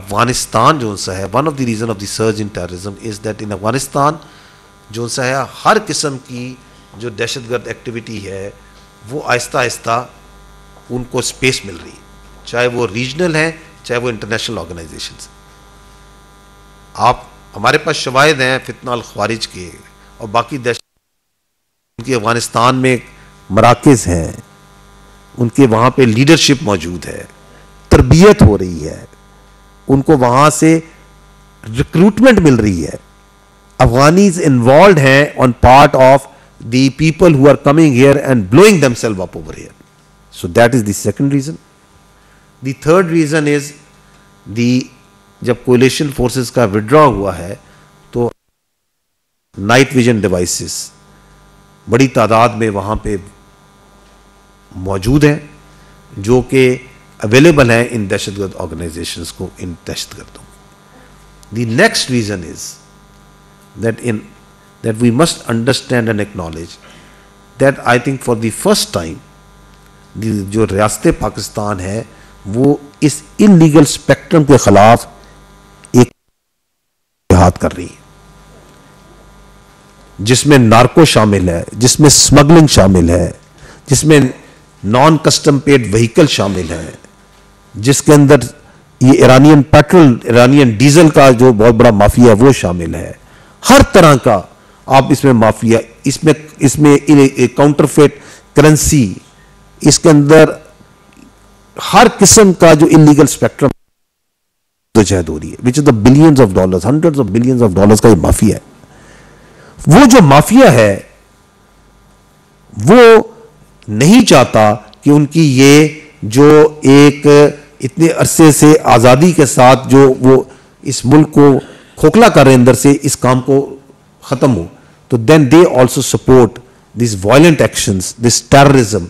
अफगानिस्तान जो सा है, one of the reason of the surge in terrorism is that in Afghanistan जो सा है हर किस्म की जो दहशतगर्द एक्टिविटी है वो आहिस्ता आहिस्ता उनको स्पेस मिल रही है, चाहे वो रीजनल है चाहे वो इंटरनेशनल ऑर्गेनाइजेशंस। आप हमारे पास शवाहिद हैं फितना अल ख्वारिज के और बाकी दहशत, उनकी अफगानिस्तान में मराकज़ हैं, उनके वहाँ पे लीडरशिप मौजूद है, तरबियत हो रही है, उनको वहाँ से रिक्रूटमेंट मिल रही है। अफगानीज इन्वॉल्व हैं on part of the people who are coming here and blowing themselves up over here. So that is the second reason. The third reason is जब कोलिशन फोर्सेस का विड्रॉ हुआ है तो night vision devices बड़ी तादाद में वहाँ पे मौजूद हैं जो कि अवेलेबल हैं इन दहशतगर्द ऑर्गेनाइजेशंस को, इन दहशतगर्दों। The next reason is that we must understand and acknowledge that I think for the first time जो रियासत पाकिस्तान है वो इस इलीगल स्पेक्ट्रम के खिलाफ एक जिहाद कर रही है, जिसमें नार्को शामिल है, जिसमें स्मगलिंग शामिल है, जिसमें नॉन कस्टम पेड व्हीकल शामिल है, जिसके अंदर ये ईरानियन पेट्रोल, ईरानियन डीजल का जो बहुत बड़ा माफिया वो शामिल है। हर तरह का आप इसमें माफिया, इसमें काउंटरफेट करेंसी, इसके अंदर हर किस्म का जो इलीगल स्पेक्ट्रम जहद हो रही है, which is the billions of dollars, hundreds of billions of dollars का ये माफिया है। वो जो माफिया है वो नहीं चाहता कि उनकी ये जो एक इतने अरसे से आज़ादी के साथ जो वो इस मुल्क को खोखला कर रहे हैं अंदर से, इस काम को ख़त्म हो। तो then they also support this violent actions, this terrorism